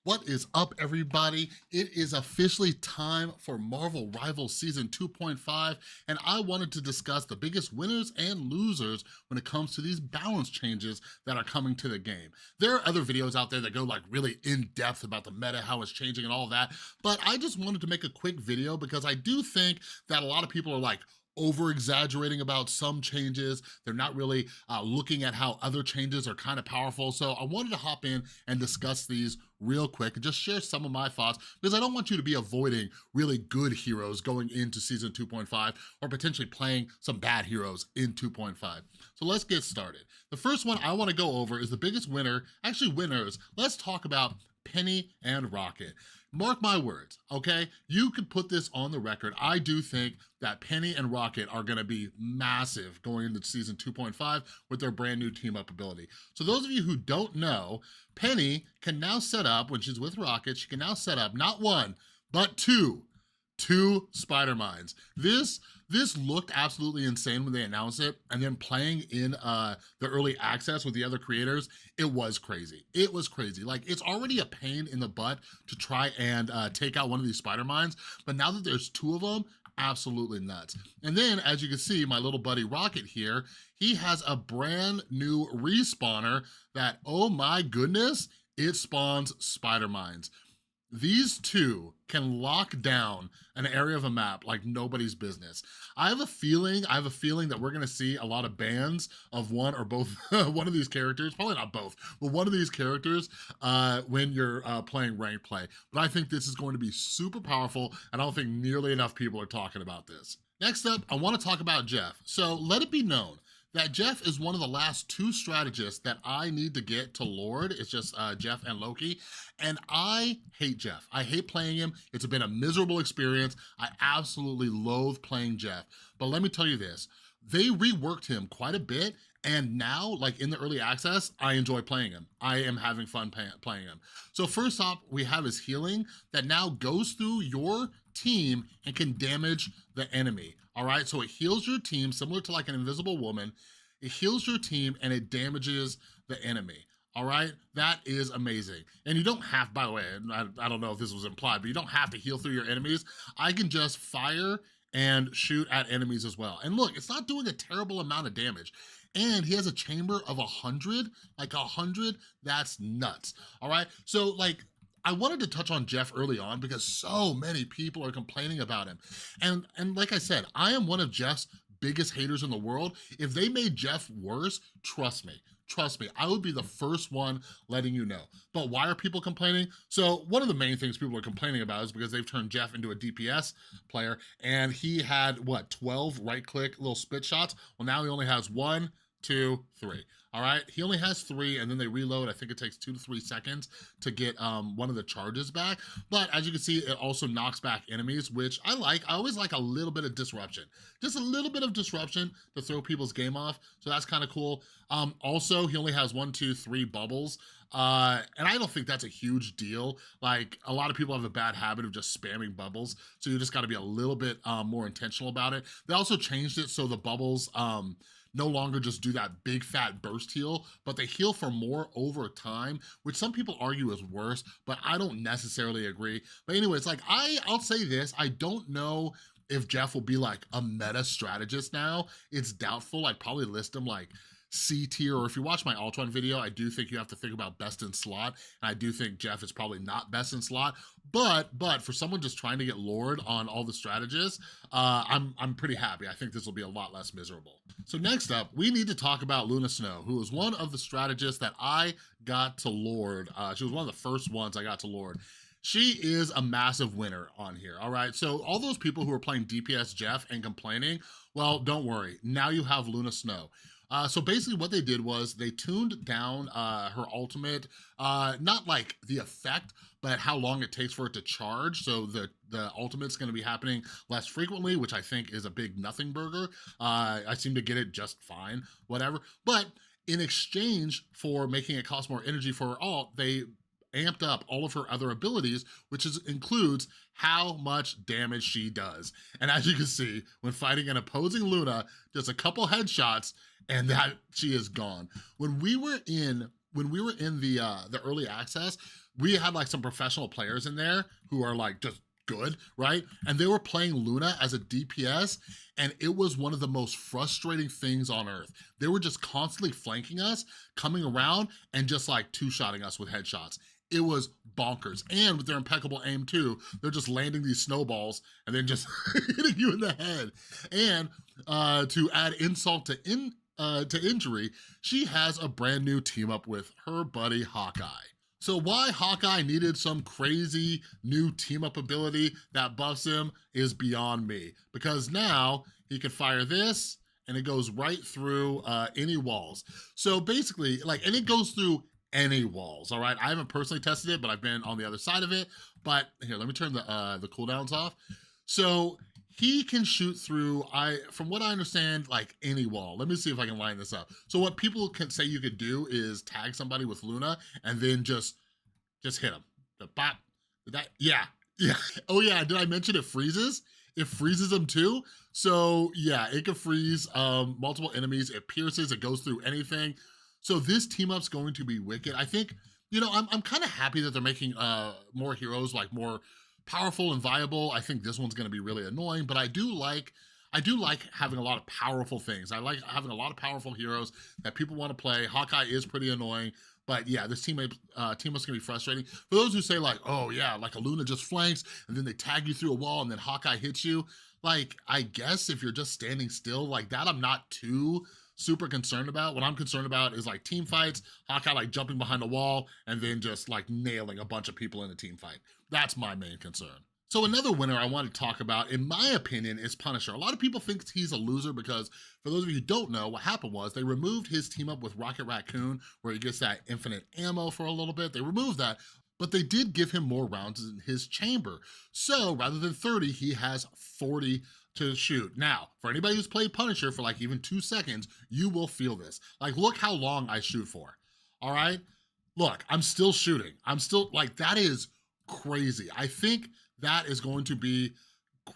What is up, everybody? It is officially time for Marvel Rivals Season 2.5, and I wanted to discuss the biggest winners and losers when it comes to these balance changes that are coming to the game. There are other videos out there that go like really in depth about the meta, how it's changing and all that, but I just wanted to make a quick video because I do think that a lot of people are like, over-exaggerating about some changes. They're not really looking at how other changes are kind of powerful. So I wanted to hop in and discuss these real quick and just share some of my thoughts because I don't want you to be avoiding really good heroes going into season 2.5 or potentially playing some bad heroes in 2.5. So let's get started. The first one I want to go over is the biggest winner, actually winners. Let's talk about Peni and Rocket. Mark my words, okay? You could put this on the record. I do think that Peni and Rocket are gonna be massive going into season 2.5 with their brand new team up ability. So those of you who don't know, Peni can now set up, when she's with Rocket, she can now set up not one, but two SpiderMans. This looked absolutely insane when they announced it, and then playing in the early access with the other creators, it was crazy. It was crazy. Like, it's already a pain in the butt to try and take out one of these Spider-Mines, but now that there's two of them, absolutely nuts. And then, as you can see, my little buddy Rocket here, he has a brand new respawner that, oh my goodness, it spawns Spider-Mines. These two can lock down an area of a map like nobody's business. I have a feeling that we're gonna see a lot of bans of one or both one of these characters, probably not both, but one of these characters when you're playing ranked play. But I think this is going to be super powerful, and I don't think nearly enough people are talking about this. Next up, I wanna talk about Jeff. So let it be known that Jeff is one of the last two strategists that I need to get to Lord. It's just Jeff and Loki, and I hate Jeff. I hate playing him. It's been a miserable experience. I absolutely loathe playing Jeff. But let me tell you this, they reworked him quite a bit, and now, like in the early access, I enjoy playing him. I am having fun playing him. So first off, we have his healing that now goes through your team and can damage the enemy. All right, so it heals your team, similar to like an invisible woman. It heals your team and it damages the enemy. All right, that is amazing. And you don't have, by the way, I don't know if this was implied, but you don't have to heal through your enemies. I can just fire and shoot at enemies as well. And look, it's not doing a terrible amount of damage. And he has a chamber of 100, like 100, that's nuts. All right, so like, I wanted to touch on Jeff early on because so many people are complaining about him. And like I said, I am one of Jeff's biggest haters in the world. If they made Jeff worse, trust me, I would be the first one letting you know. But why are people complaining? So one of the main things people are complaining about is because they've turned Jeff into a DPS player, and he had, what, 12 right-click little spit shots? Well, now he only has 1, 2, 3. All right, he only has 3, and then they reload. I think it takes 2 to 3 seconds to get one of the charges back. But as you can see, it also knocks back enemies, which I like. I always like a little bit of disruption. Just a little bit of disruption to throw people's game off. So that's kind of cool. Also, he only has 1, 2, 3 bubbles. And I don't think that's a huge deal. Like, a lot of people have a bad habit of just spamming bubbles. So you just gotta be a little bit more intentional about it. They also changed it so the bubbles, no longer just do that big fat burst heal, but they heal for more over time, which some people argue is worse, but I don't necessarily agree. But anyways, like I'll say this, I don't know if Jeff will be like a meta strategist now. It's doubtful. I'd probably list him like C tier, or if you watch my Ultron video, I do think you have to think about best in slot, and I do think Jeff is probably not best in slot, but for someone just trying to get Lord on all the strategists, I'm pretty happy. I think this will be a lot less miserable. So next up, we need to talk about Luna Snow, who was one of the strategists that I got to Lord. She was one of the first ones I got to Lord. She is a massive winner on here, all right? So all those people who are playing DPS Jeff and complaining, well, don't worry. Now you have Luna Snow. So basically what they did was they tuned down her ultimate, not like the effect, but how long it takes for it to charge. So the ultimate's gonna be happening less frequently, which I think is a big nothing burger. I seem to get it just fine, whatever. But in exchange for making it cost more energy for her ult, they amped up all of her other abilities, which includes how much damage she does. And as you can see, when fighting an opposing Luna, just a couple headshots and that she is gone. When we were in the early access, we had like some professional players in there who are like just good, right? And they were playing Luna as a DPS, and it was one of the most frustrating things on earth. They were just constantly flanking us, coming around, and just like two-shotting us with headshots. It was bonkers. And with their impeccable aim too, they're just landing these snowballs and then just hitting you in the head. And to add insult to injury, she has a brand new team up with her buddy Hawkeye. So why Hawkeye needed some crazy new team up ability that buffs him is beyond me, because now he can fire this and it goes right through any walls. So basically, like, and it goes through any walls, all right? I haven't personally tested it, but I've been on the other side of it. But here, let me turn the cooldowns off. So he can shoot through, from what I understand, like any wall. Let me see if I can line this up. So what people can say you could do is tag somebody with Luna and then just hit him. The bop, yeah. Oh yeah, did I mention it freezes? It freezes them too. So yeah, it can freeze multiple enemies. It pierces, it goes through anything. So this team up's going to be wicked. I think, you know, I'm kind of happy that they're making more heroes like more powerful and viable. I think this one's gonna be really annoying, but I do like having a lot of powerful things. I like having a lot of powerful heroes that people want to play. Hawkeye is pretty annoying, but yeah, this team up's gonna be frustrating. For those who say like, oh yeah, like a Luna just flanks and then they tag you through a wall and then Hawkeye hits you, like, I guess if you're just standing still like that, I'm not too super concerned about. What I'm concerned about is like team fights, Hawkeye like jumping behind a wall and then just like nailing a bunch of people in a team fight. That's my main concern. So another winner I want to talk about, in my opinion, is Punisher. A lot of people think he's a loser because, for those of you who don't know, what happened was they removed his team up with Rocket Raccoon, where he gets that infinite ammo for a little bit. They removed that, but they did give him more rounds in his chamber. So rather than 30, he has 40 to shoot. Now, for anybody who's played Punisher for like even 2 seconds, you will feel this. Like, look how long I shoot for, all right? Look, I'm still shooting. I'm still, like, that is crazy. I think that is going to be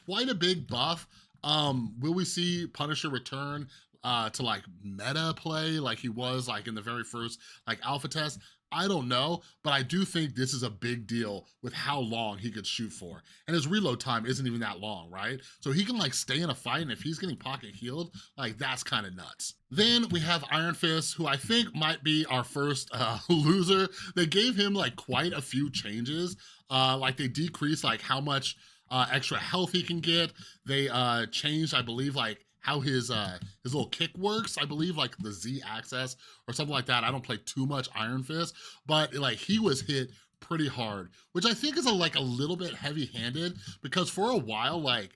quite a big buff. Will we see Punisher return to like meta play like he was like in the very first like alpha test? I don't know, but I do think this is a big deal with how long he could shoot for. And his reload time isn't even that long, right? So he can like stay in a fight, and if he's getting pocket healed, like that's kind of nuts. Then we have Iron Fist, who I think might be our first loser. They gave him like quite a few changes. Like they decreased like how much extra health he can get. They changed, I believe, like how his little kick works, I believe, like the Z axis or something like that. I don't play too much Iron Fist, but like he was hit pretty hard, which I think is like a little bit heavy-handed, because for a while, like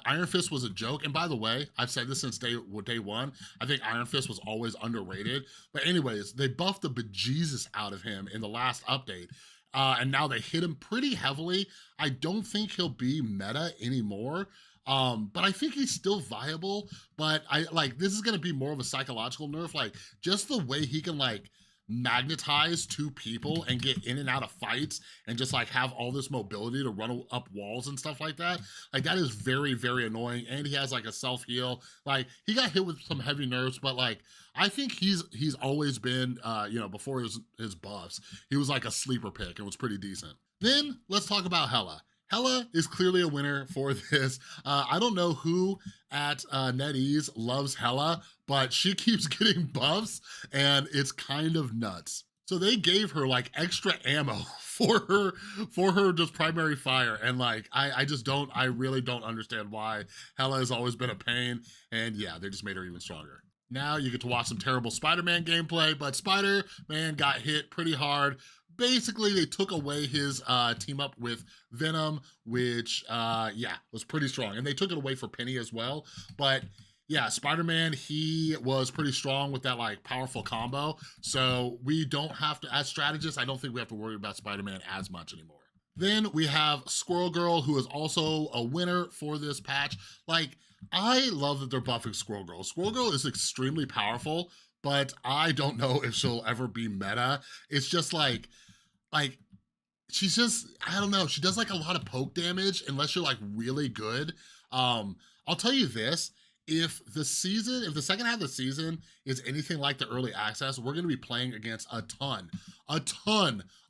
Iron Fist was a joke. And by the way, I've said this since day one, I think Iron Fist was always underrated. But anyways, they buffed the bejesus out of him in the last update. And now they hit him pretty heavily. I don't think he'll be meta anymore. But I think he's still viable, but this is gonna be more of a psychological nerf, like just the way he can like magnetize two people and get in and out of fights and just like have all this mobility to run up walls and stuff like that. Like that is very, very annoying. And he has like a self-heal. Like he got hit with some heavy nerfs, but like I think he's always been, you know, before his buffs, he was like a sleeper pick and was pretty decent. Then let's talk about Hela. Hela is clearly a winner for this. I don't know who at NetEase loves Hela, but she keeps getting buffs and it's kind of nuts. So they gave her like extra ammo for her just primary fire. And like, I really don't understand why. Hela has always been a pain, and yeah, they just made her even stronger. Now you get to watch some terrible Spider-Man gameplay, but Spider-Man got hit pretty hard. Basically, they took away his team up with Venom, which, yeah, was pretty strong. And they took it away for Penny as well. But yeah, Spider-Man, he was pretty strong with that like powerful combo. So we don't have to, as strategists, I don't think we have to worry about Spider-Man as much anymore. Then we have Squirrel Girl, who is also a winner for this patch. Like, I love that they're buffing Squirrel Girl. Squirrel Girl is extremely powerful, but I don't know if she'll ever be meta. It's just like she's just, I don't know, she does like a lot of poke damage unless you're like really good. I'll tell you this, if the second half of the season is anything like the early access, we're gonna be playing against a ton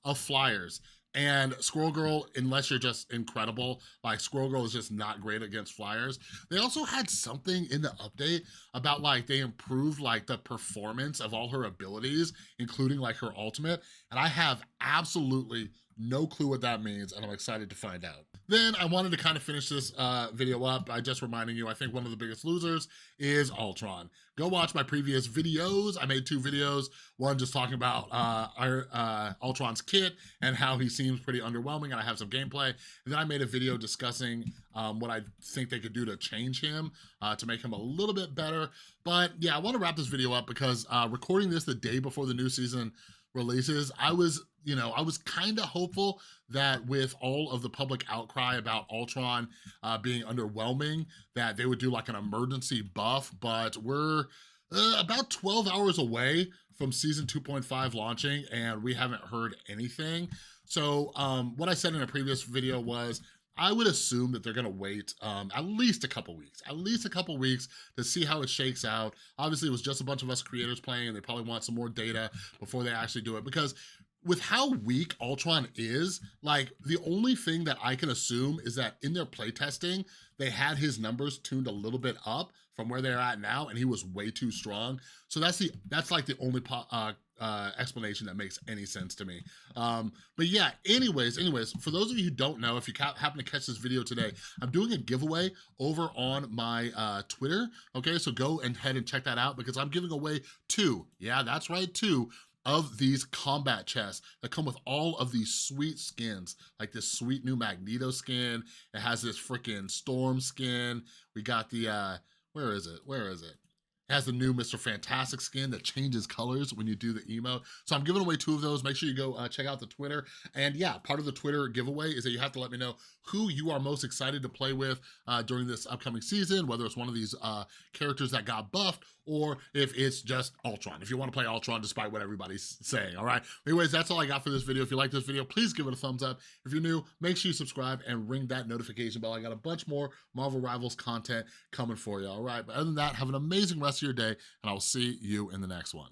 of flyers. And Squirrel Girl, unless you're just incredible, like Squirrel Girl is just not great against flyers. They also had something in the update about like they improved like the performance of all her abilities, including like her ultimate. And I have absolutely no clue what that means, and I'm excited to find out. Then I wanted to kind of finish this video up by just reminding you, I think one of the biggest losers is Ultron. Go watch my previous videos. I made 2 videos, one just talking about Ultron's kit and how he seems pretty underwhelming, and I have some gameplay. And then I made a video discussing what I think they could do to change him, to make him a little bit better. But yeah, I want to wrap this video up because recording this the day before the new season releases, I was kind of hopeful that with all of the public outcry about Ultron being underwhelming, that they would do like an emergency buff, but we're about 12 hours away from season 2.5 launching and we haven't heard anything. So what I said in a previous video was, I would assume that they're gonna wait at least a couple weeks to see how it shakes out. Obviously, it was just a bunch of us creators playing and they probably want some more data before they actually do it, because with how weak Ultron is, like the only thing that I can assume is that in their playtesting, they had his numbers tuned a little bit up from where they're at now and he was way too strong. So that's like the only explanation that makes any sense to me. But yeah, anyways, for those of you who don't know, if you happen to catch this video today, I'm doing a giveaway over on my Twitter, okay? So go ahead and check that out because I'm giving away 2, yeah, that's right, 2 of these combat chests that come with all of these sweet skins, like this sweet new Magneto skin. It has this freaking Storm skin. We got the, where is it? It has the new Mr. Fantastic skin that changes colors when you do the emote. So I'm giving away 2 of those. Make sure you go check out the Twitter. And yeah, part of the Twitter giveaway is that you have to let me know who you are most excited to play with during this upcoming season, whether it's one of these characters that got buffed or if it's just Ultron, if you want to play Ultron despite what everybody's saying, all right? Anyways, that's all I got for this video. If you like this video, please give it a thumbs up. If you're new, make sure you subscribe and ring that notification bell. I got a bunch more Marvel Rivals content coming for you, all right? But other than that, have an amazing rest of your day, and I'll see you in the next one.